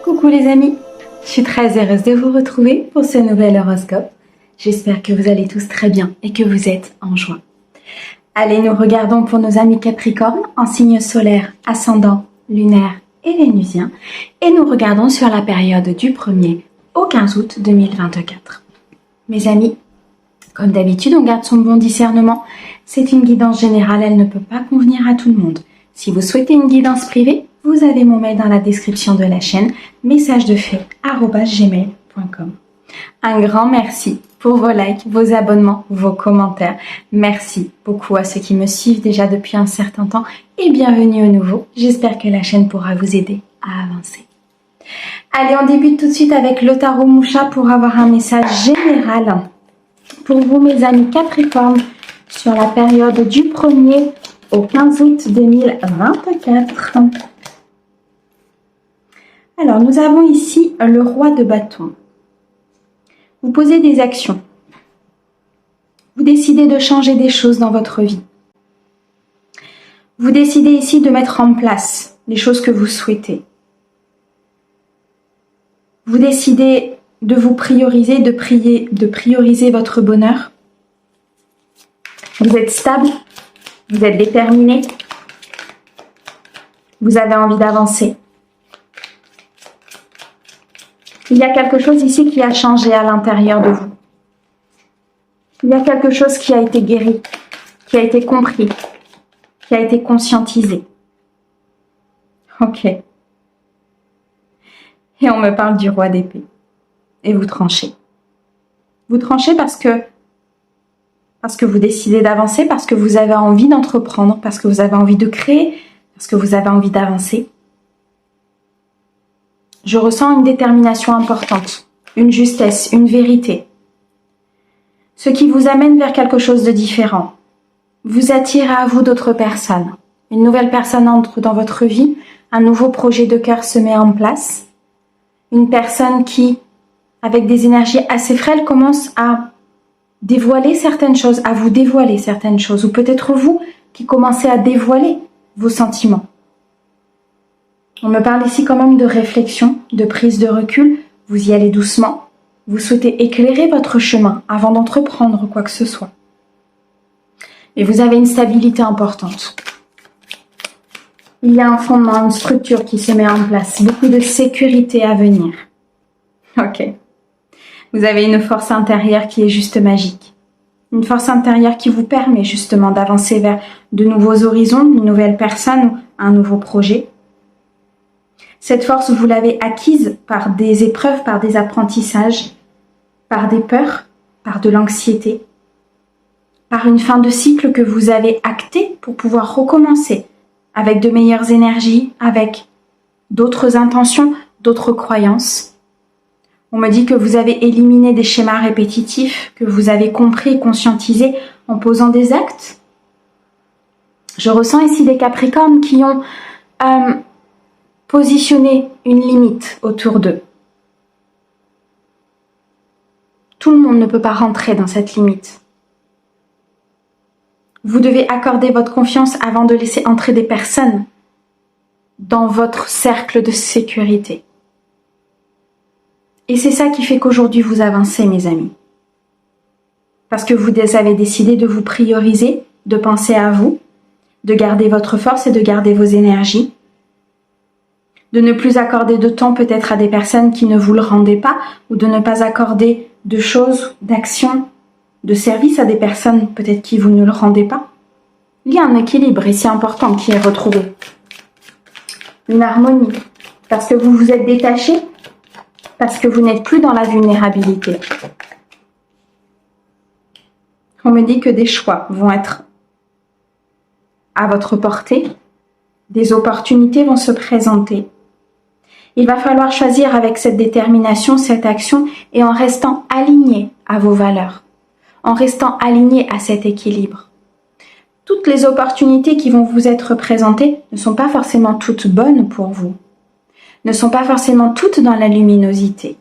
Coucou les amis, je suis très heureuse de vous retrouver pour ce nouvel horoscope. J'espère que vous allez tous très bien et que vous êtes en joie. Allez, nous regardons pour nos amis Capricorne en signe solaire, ascendant, lunaire et vénusien. Et nous regardons sur la période du 1er au 15 août 2024. Mes amis, comme d'habitude, on garde son bon discernement. C'est une guidance générale, elle ne peut pas convenir à tout le monde. Si vous souhaitez une guidance privée, vous avez mon mail dans la description de la chaîne, messagedefaits@gmail.com. Un grand merci pour vos likes, vos abonnements, vos commentaires. Merci beaucoup à ceux qui me suivent déjà depuis un certain temps et bienvenue aux nouveaux. J'espère que la chaîne pourra vous aider à avancer. Allez, on débute tout de suite avec le tarot Moucha pour avoir un message général pour vous, mes amis Capricorne, sur la période du 1er au 15 août 2024. Alors, nous avons ici le roi de bâton. Vous posez des actions. Vous décidez de changer des choses dans votre vie. Vous décidez ici de mettre en place les choses que vous souhaitez. Vous décidez de vous prioriser, de prioriser votre bonheur. Vous êtes stable, vous êtes déterminé, vous avez envie d'avancer. Il y a quelque chose ici qui a changé à l'intérieur de vous. Il y a quelque chose qui a été guéri, qui a été compris, qui a été conscientisé. Ok. Et on me parle du roi d'épée. Et vous tranchez. Vous tranchez parce que vous décidez d'avancer, parce que vous avez envie d'entreprendre, parce que vous avez envie de créer, parce que vous avez envie d'avancer. Je ressens une détermination importante, une justesse, une vérité. Ce qui vous amène vers quelque chose de différent. Vous attire à vous d'autres personnes. Une nouvelle personne entre dans votre vie, un nouveau projet de cœur se met en place. Une personne qui, avec des énergies assez frêles, commence à dévoiler certaines choses, à vous dévoiler certaines choses. Ou peut-être vous qui commencez à dévoiler vos sentiments. On me parle ici quand même de réflexion, de prise de recul. Vous y allez doucement. Vous souhaitez éclairer votre chemin avant d'entreprendre quoi que ce soit. Et vous avez une stabilité importante. Il y a un fondement, une structure qui se met en place. Beaucoup de sécurité à venir. Ok. Vous avez une force intérieure qui est juste magique. Une force intérieure qui vous permet justement d'avancer vers de nouveaux horizons, une nouvelle personne ou un nouveau projet. Cette force, vous l'avez acquise par des épreuves, par des apprentissages, par des peurs, par de l'anxiété, par une fin de cycle que vous avez actée pour pouvoir recommencer avec de meilleures énergies, avec d'autres intentions, d'autres croyances. On me dit que vous avez éliminé des schémas répétitifs, que vous avez compris et conscientisé en posant des actes. Je ressens ici des Capricornes qui ont positionné une limite autour d'eux. Tout le monde ne peut pas rentrer dans cette limite. Vous devez accorder votre confiance avant de laisser entrer des personnes dans votre cercle de sécurité. Et c'est ça qui fait qu'aujourd'hui vous avancez, mes amis. Parce que vous avez décidé de vous prioriser, de penser à vous, de garder votre force et de garder vos énergies, de ne plus accorder de temps peut-être à des personnes qui ne vous le rendaient pas, ou de ne pas accorder de choses, d'actions, de services à des personnes peut-être qui vous ne le rendez pas. Il y a un équilibre ici important qui est retrouvé. Une harmonie. Parce que vous vous êtes détaché, parce que vous n'êtes plus dans la vulnérabilité. On me dit que des choix vont être à votre portée, des opportunités vont se présenter. Il va falloir choisir avec cette détermination, cette action et en restant aligné à vos valeurs, en restant aligné à cet équilibre. Toutes les opportunités qui vont vous être présentées ne sont pas forcément toutes bonnes pour vous, ne sont pas forcément toutes dans la luminosité.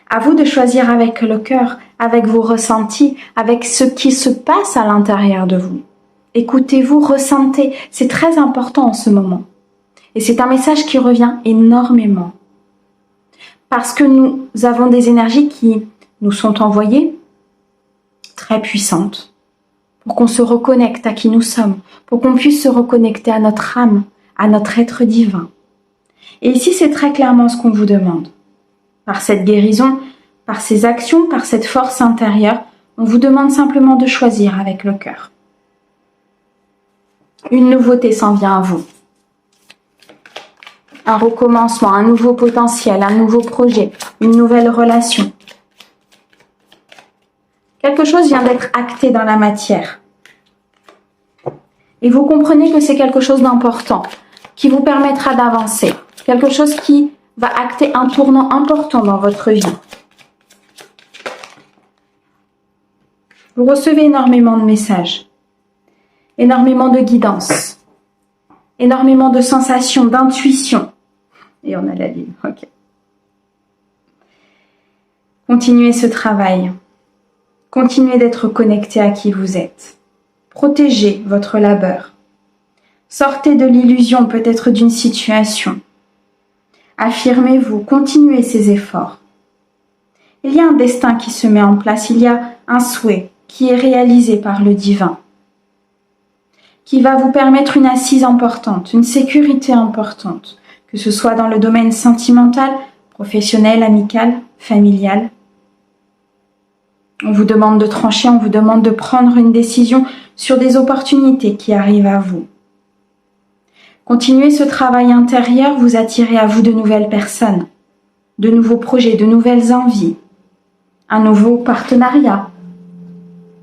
À vous de choisir avec le cœur, avec vos ressentis, avec ce qui se passe à l'intérieur de vous. Écoutez-vous, ressentez, c'est très important en ce moment. Et c'est un message qui revient énormément. Parce que nous avons des énergies qui nous sont envoyées, très puissantes, pour qu'on se reconnecte à qui nous sommes, pour qu'on puisse se reconnecter à notre âme, à notre être divin. Et ici, c'est très clairement ce qu'on vous demande. Par cette guérison, par ces actions, par cette force intérieure, on vous demande simplement de choisir avec le cœur. Une nouveauté s'en vient à vous. Un recommencement, un nouveau potentiel, un nouveau projet, une nouvelle relation. Quelque chose vient d'être acté dans la matière. Et vous comprenez que c'est quelque chose d'important, qui vous permettra d'avancer. Quelque chose qui va acter un tournant important dans votre vie. Vous recevez énormément de messages, énormément de guidance, énormément de sensations, d'intuition. Et on a la lune, ok. Continuez ce travail. Continuez d'être connecté à qui vous êtes. Protégez votre labeur. Sortez de l'illusion peut-être d'une situation. Affirmez-vous, continuez ces efforts. Il y a un destin qui se met en place, il y a un souhait qui est réalisé par le divin, qui va vous permettre une assise importante, une sécurité importante, que ce soit dans le domaine sentimental, professionnel, amical, familial. On vous demande de trancher, on vous demande de prendre une décision sur des opportunités qui arrivent à vous. Continuez ce travail intérieur, vous attirez à vous de nouvelles personnes, de nouveaux projets, de nouvelles envies, un nouveau partenariat,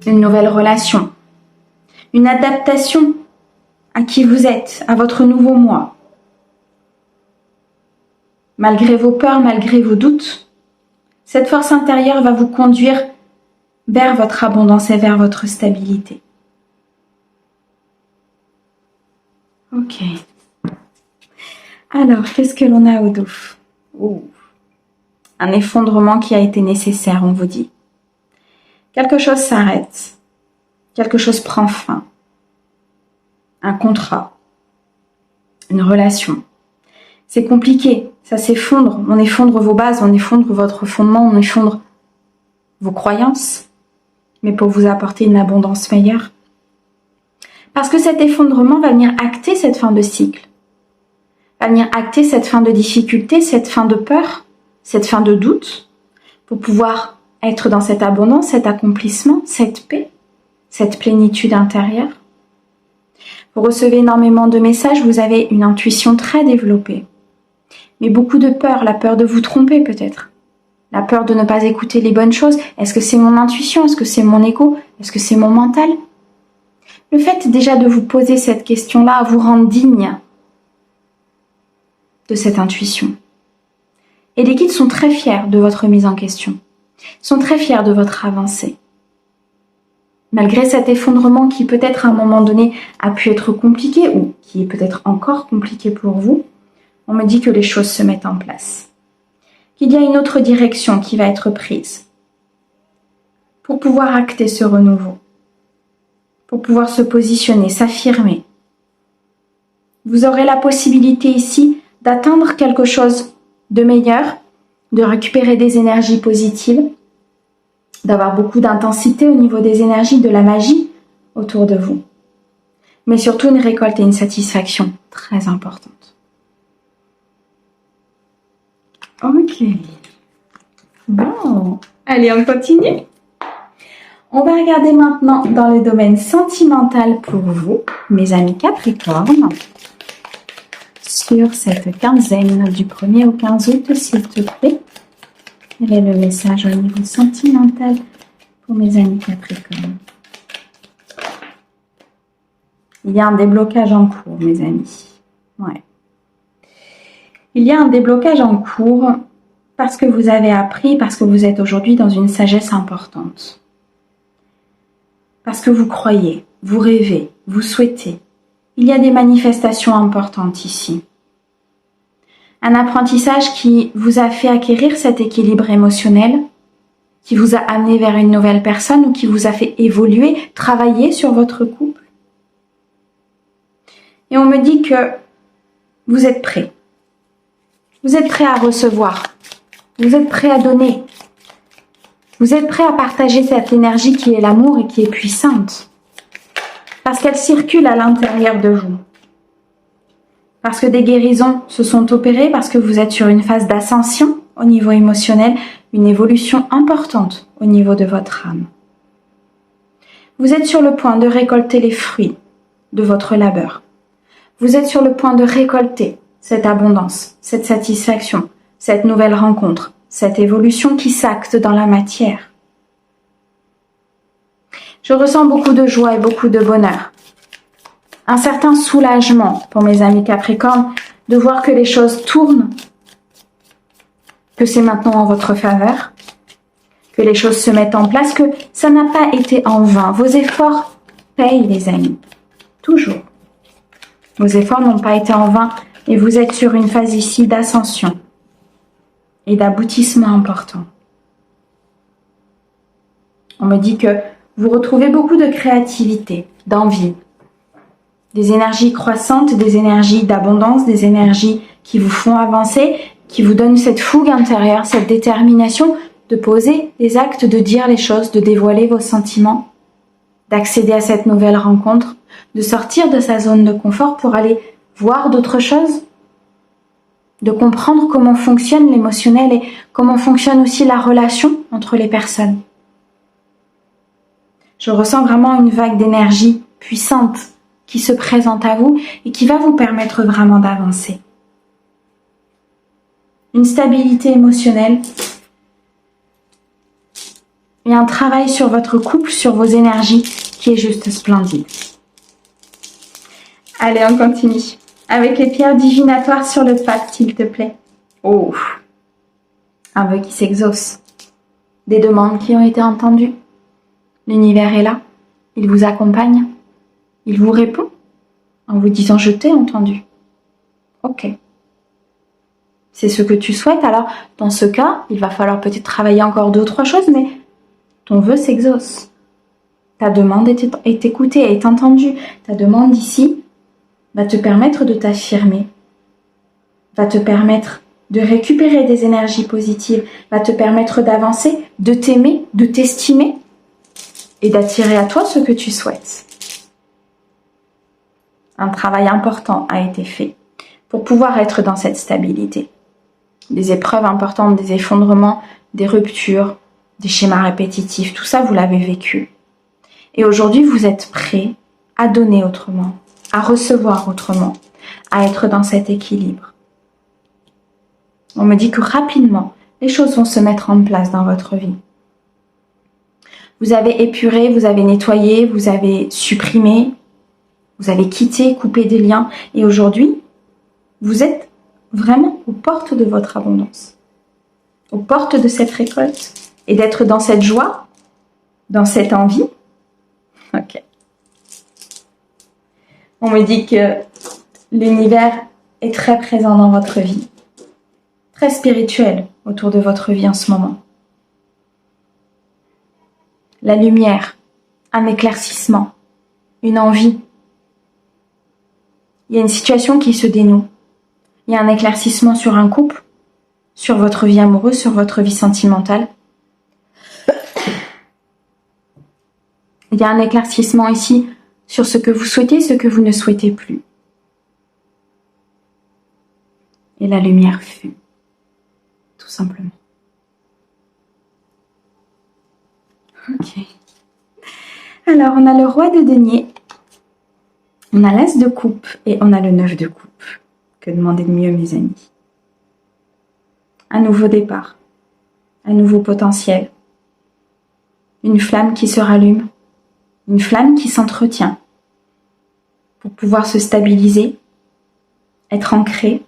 une nouvelle relation, une adaptation à qui vous êtes, à votre nouveau moi. Malgré vos peurs, malgré vos doutes, cette force intérieure va vous conduire vers votre abondance et vers votre stabilité. Ok. Alors, qu'est-ce que l'on a au dos? Un effondrement qui a été nécessaire, on vous dit. Quelque chose s'arrête. Quelque chose prend fin. Un contrat. Une relation. C'est compliqué. Ça s'effondre. On effondre vos bases, on effondre votre fondement, on effondre vos croyances. Mais pour vous apporter une abondance meilleure. Parce que cet effondrement va venir acter cette fin de cycle. Va venir acter cette fin de difficulté, cette fin de peur, cette fin de doute, pour pouvoir être dans cette abondance, cet accomplissement, cette paix, cette plénitude intérieure. Vous recevez énormément de messages, vous avez une intuition très développée, mais beaucoup de peur, la peur de vous tromper peut-être, la peur de ne pas écouter les bonnes choses. Est-ce que c'est mon intuition? Est-ce que c'est mon ego? Est-ce que c'est mon mental? Le fait déjà de vous poser cette question-là vous rend digne de cette intuition. Et les guides sont très fiers de votre mise en question, sont très fiers de votre avancée. Malgré cet effondrement qui peut-être à un moment donné a pu être compliqué ou qui est peut-être encore compliqué pour vous, on me dit que les choses se mettent en place. Qu'il y a une autre direction qui va être prise pour pouvoir acter ce renouveau, pour pouvoir se positionner, s'affirmer. Vous aurez la possibilité ici d'atteindre quelque chose de meilleur, de récupérer des énergies positives, d'avoir beaucoup d'intensité au niveau des énergies, de la magie autour de vous. Mais surtout une récolte et une satisfaction très importante. Ok. Bon, allez, on continue. On va regarder maintenant dans le domaine sentimental pour vous, mes amis Capricorne, sur cette quinzaine du 1er au 15 août, s'il te plaît. Quel est le message au niveau sentimental pour mes amis Capricorne? Il y a un déblocage en cours, mes amis. Ouais. Il y a un déblocage en cours parce que vous avez appris, parce que vous êtes aujourd'hui dans une sagesse importante. Parce que vous croyez, vous rêvez, vous souhaitez. Il y a des manifestations importantes ici. Un apprentissage qui vous a fait acquérir cet équilibre émotionnel, qui vous a amené vers une nouvelle personne ou qui vous a fait évoluer, travailler sur votre couple. Et on me dit que Vous êtes prêt. Vous êtes prêt à recevoir. Vous êtes prêt à donner. Vous êtes prêt à partager cette énergie qui est l'amour et qui est puissante. Parce qu'elle circule à l'intérieur de vous. Parce que des guérisons se sont opérées, parce que vous êtes sur une phase d'ascension au niveau émotionnel, une évolution importante au niveau de votre âme. Vous êtes sur le point de récolter les fruits de votre labeur. Vous êtes sur le point de récolter cette abondance, cette satisfaction, cette nouvelle rencontre, cette évolution qui s'acte dans la matière. Je ressens beaucoup de joie et beaucoup de bonheur. Un certain soulagement pour mes amis Capricorne de voir que les choses tournent, que c'est maintenant en votre faveur, que les choses se mettent en place, que ça n'a pas été en vain. Vos efforts payent, les amis. Toujours. Vos efforts n'ont pas été en vain et vous êtes sur une phase ici d'ascension et d'aboutissement important. On me dit que vous retrouvez beaucoup de créativité, d'envie, des énergies croissantes, des énergies d'abondance, des énergies qui vous font avancer, qui vous donnent cette fougue intérieure, cette détermination de poser des actes, de dire les choses, de dévoiler vos sentiments, d'accéder à cette nouvelle rencontre, de sortir de sa zone de confort pour aller voir d'autres choses, de comprendre comment fonctionne l'émotionnel et comment fonctionne aussi la relation entre les personnes. Je ressens vraiment une vague d'énergie puissante qui se présente à vous et qui va vous permettre vraiment d'avancer. Une stabilité émotionnelle et un travail sur votre couple, sur vos énergies qui est juste splendide. Allez, on continue avec les pierres divinatoires sur le pape, s'il te plaît. Oh, un vœu qui s'exauce. Des demandes qui ont été entendues. L'univers est là. Il vous accompagne. Il vous répond en vous disant « Je t'ai entendu ». Ok. C'est ce que tu souhaites. Alors, dans ce cas, il va falloir peut-être travailler encore 2 ou 3 choses, mais ton vœu s'exauce. Ta demande est écoutée, est entendue. Ta demande ici va te permettre de t'affirmer, va te permettre de récupérer des énergies positives, va te permettre d'avancer, de t'aimer, de t'estimer et d'attirer à toi ce que tu souhaites. Un travail important a été fait pour pouvoir être dans cette stabilité. Des épreuves importantes, des effondrements, des ruptures, des schémas répétitifs, tout ça vous l'avez vécu. Et aujourd'hui vous êtes prêt à donner autrement, à recevoir autrement, à être dans cet équilibre. On me dit que rapidement, les choses vont se mettre en place dans votre vie. Vous avez épuré, vous avez nettoyé, vous avez supprimé, vous avez quitté, coupé des liens. Et aujourd'hui, vous êtes vraiment aux portes de votre abondance, aux portes de cette récolte. Et d'être dans cette joie, dans cette envie. Ok. On me dit que l'univers est très présent dans votre vie, très spirituel autour de votre vie en ce moment. La lumière, un éclaircissement, une envie. Il y a une situation qui se dénoue. Il y a un éclaircissement sur un couple, sur votre vie amoureuse, sur votre vie sentimentale. Il y a un éclaircissement ici sur ce que vous souhaitez, ce que vous ne souhaitez plus. Et la lumière fut, tout simplement. Ok. Alors, on a le roi de denier, on a l'as de coupe et on a le 9 de coupe. Que demander de mieux, mes amis? Un nouveau départ, un nouveau potentiel, une flamme qui se rallume, une flamme qui s'entretient pour pouvoir se stabiliser, être ancré,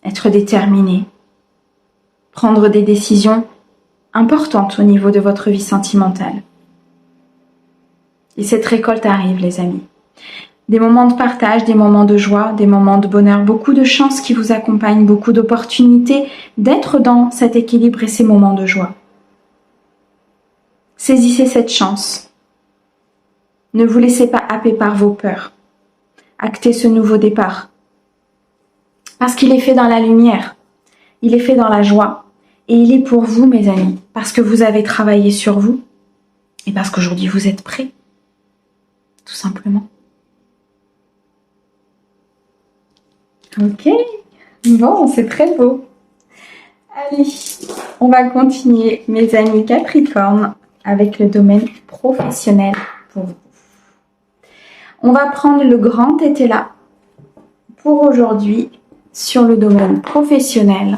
être déterminé, prendre des décisions importantes au niveau de votre vie sentimentale. Et cette récolte arrive, les amis. Des moments de partage, des moments de joie, des moments de bonheur, beaucoup de chances qui vous accompagnent, beaucoup d'opportunités d'être dans cet équilibre et ces moments de joie. Saisissez cette chance. Ne vous laissez pas happer par vos peurs. Actez ce nouveau départ. Parce qu'il est fait dans la lumière, il est fait dans la joie. Et il est pour vous, mes amis, parce que vous avez travaillé sur vous et parce qu'aujourd'hui vous êtes prêts, tout simplement. Ok, bon, c'est très beau. Allez, on va continuer, mes amis Capricorne, avec le domaine professionnel pour vous. On va prendre le grand tétela pour aujourd'hui sur le domaine professionnel.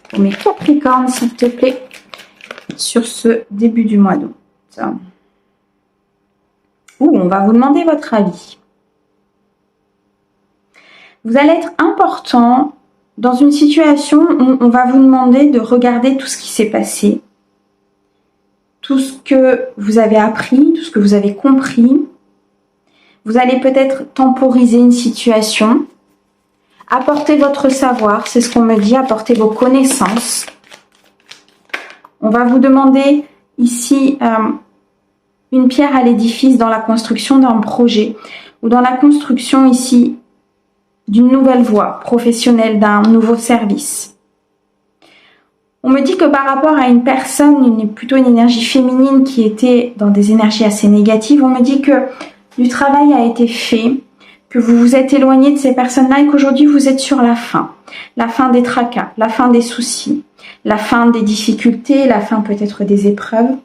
Pour mes Capricornes, s'il te plaît, sur ce début du mois d'août. On va vous demander votre avis. Vous allez être important dans une situation où on va vous demander de regarder tout ce qui s'est passé, tout ce que vous avez appris, tout ce que vous avez compris. Vous allez peut-être temporiser une situation, apporter votre savoir, c'est ce qu'on me dit, apporter vos connaissances. On va vous demander ici une pierre à l'édifice dans la construction d'un projet ou dans la construction ici d'une nouvelle voie professionnelle, d'un nouveau service. On me dit que par rapport à une personne, plutôt une énergie féminine qui était dans des énergies assez négatives, on me dit que du travail a été fait, que vous vous êtes éloigné de ces personnes-là et qu'aujourd'hui vous êtes sur la fin des tracas, la fin des soucis, la fin des difficultés, la fin peut-être des épreuves.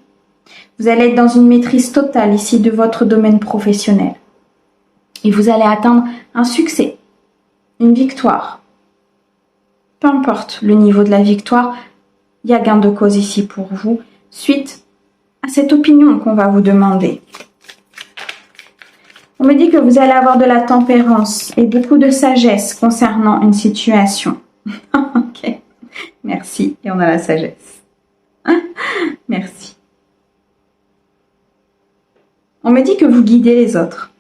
Vous allez être dans une maîtrise totale ici de votre domaine professionnel et vous allez atteindre un succès, une victoire. Peu importe le niveau de la victoire, il y a gain de cause ici pour vous, suite à cette opinion qu'on va vous demander. On me dit que vous allez avoir de la tempérance et beaucoup de sagesse concernant une situation. Ok, merci. Et on a la sagesse. Merci. On me dit que vous guidez les autres.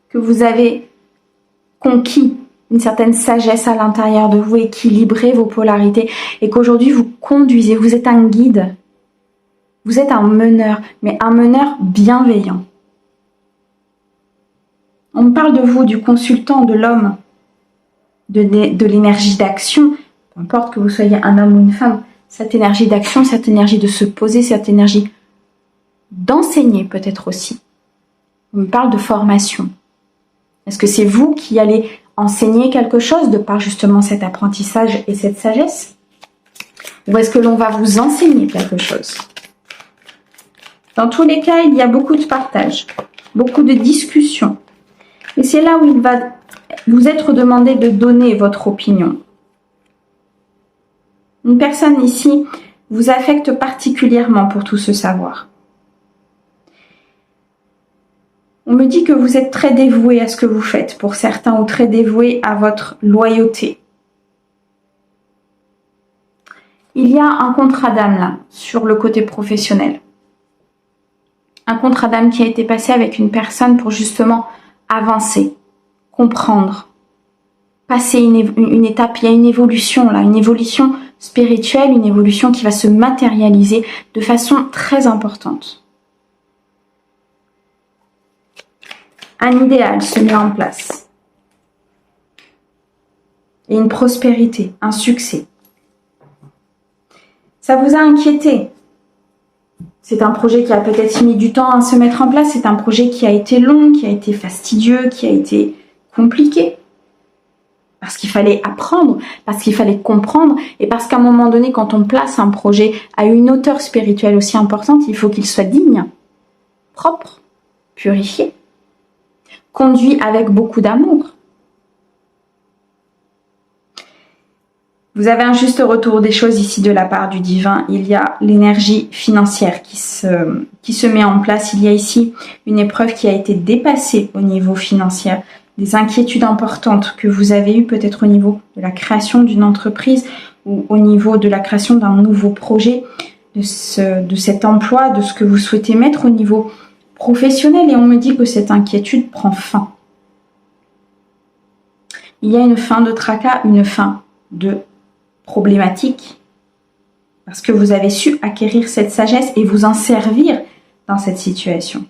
Que vous avez conquis une certaine sagesse à l'intérieur de vous, équilibrez vos polarités et qu'aujourd'hui vous conduisez, vous êtes un guide. Vous êtes un meneur, mais un meneur bienveillant. On me parle de vous, du consultant, de l'homme, de l'énergie d'action, peu importe que vous soyez un homme ou une femme, cette énergie d'action, cette énergie de se poser, cette énergie d'enseigner peut-être aussi. On me parle de formation. Est-ce que c'est vous qui allez enseigner quelque chose de par justement cet apprentissage et cette sagesse? Ou est-ce que l'on va vous enseigner quelque chose? Dans tous les cas, il y a beaucoup de partage, beaucoup de discussions. Et c'est là où il va vous être demandé de donner votre opinion. Une personne ici vous affecte particulièrement pour tout ce savoir. On me dit que vous êtes très dévoué à ce que vous faites pour certains ou très dévoué à votre loyauté. Il y a un contrat d'âme là, sur le côté professionnel. Un contrat d'âme qui a été passé avec une personne pour justement avancer, comprendre, passer une étape. Il y a une évolution là, une évolution spirituelle, une évolution qui va se matérialiser de façon très importante. Un idéal se met en place. Et une prospérité, un succès. Ça vous a inquiété. C'est un projet qui a peut-être mis du temps à se mettre en place. C'est un projet qui a été long, qui a été fastidieux, qui a été compliqué. Parce qu'il fallait apprendre, parce qu'il fallait comprendre. Et parce qu'à un moment donné, quand on place un projet à une hauteur spirituelle aussi importante, il faut qu'il soit digne, propre, purifié, conduit avec beaucoup d'amour. Vous avez un juste retour des choses ici de la part du divin. Il y a l'énergie financière qui se met en place. Il y a ici une épreuve qui a été dépassée au niveau financier. Des inquiétudes importantes que vous avez eues peut-être au niveau de la création d'une entreprise ou au niveau de la création d'un nouveau projet, de cet emploi, de ce que vous souhaitez mettre au niveau professionnel. Et on me dit que cette inquiétude prend fin. Il y a une fin de tracas, une fin de problématique, parce que vous avez su acquérir cette sagesse et vous en servir dans cette situation.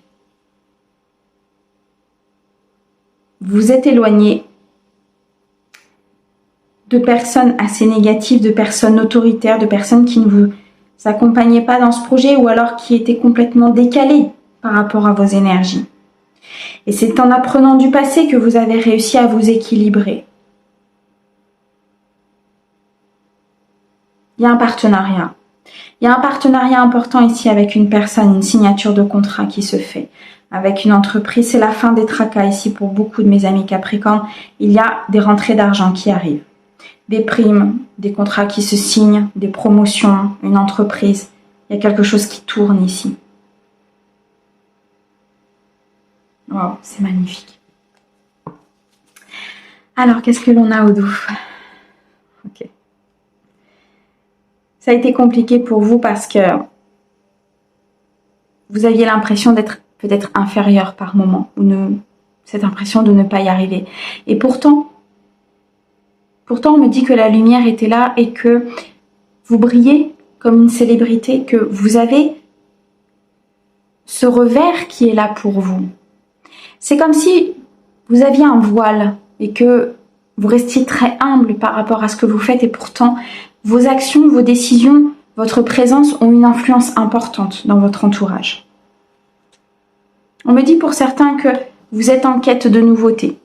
Vous êtes éloigné de personnes assez négatives, de personnes autoritaires, de personnes qui ne vous accompagnaient pas dans ce projet ou alors qui étaient complètement décalées par rapport à vos énergies. Et c'est en apprenant du passé que vous avez réussi à vous équilibrer. Il y a un partenariat. Il y a un partenariat important ici avec une personne, une signature de contrat qui se fait. Avec une entreprise, c'est la fin des tracas ici pour beaucoup de mes amis Capricorne. Il y a des rentrées d'argent qui arrivent. Des primes, des contrats qui se signent, des promotions, une entreprise. Il y a quelque chose qui tourne ici. Wow, c'est magnifique. Alors, qu'est-ce que l'on a au dos? Ok. Ça a été compliqué pour vous parce que vous aviez l'impression d'être peut-être inférieur par moment, ou cette impression de ne pas y arriver. Et pourtant, on me dit que la lumière était là et que vous brillez comme une célébrité, que vous avez ce revers qui est là pour vous. C'est comme si vous aviez un voile et que vous restiez très humble par rapport à ce que vous faites et pourtant, vos actions, vos décisions, votre présence ont une influence importante dans votre entourage. On me dit pour certains que vous êtes en quête de nouveautés,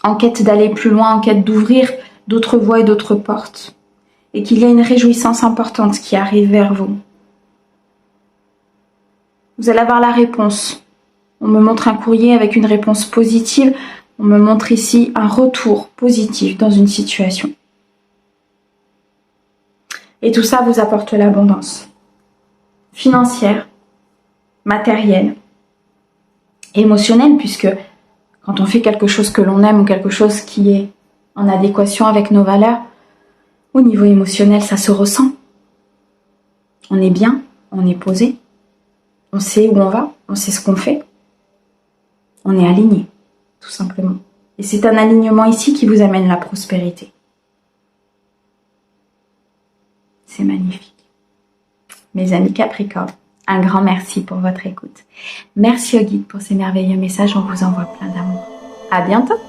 en quête d'aller plus loin, en quête d'ouvrir d'autres voies et d'autres portes, et qu'il y a une réjouissance importante qui arrive vers vous. Vous allez avoir la réponse. On me montre un courrier avec une réponse positive, on me montre ici un retour positif dans une situation. Et tout ça vous apporte l'abondance financière, matérielle, émotionnelle, puisque quand on fait quelque chose que l'on aime ou quelque chose qui est en adéquation avec nos valeurs, au niveau émotionnel, ça se ressent. On est bien, on est posé, on sait où on va, on sait ce qu'on fait. On est aligné, tout simplement. Et c'est un alignement ici qui vous amène la prospérité. C'est magnifique. Mes amis Capricorne, un grand merci pour votre écoute. Merci au guide pour ces merveilleux messages. On vous envoie plein d'amour. À bientôt.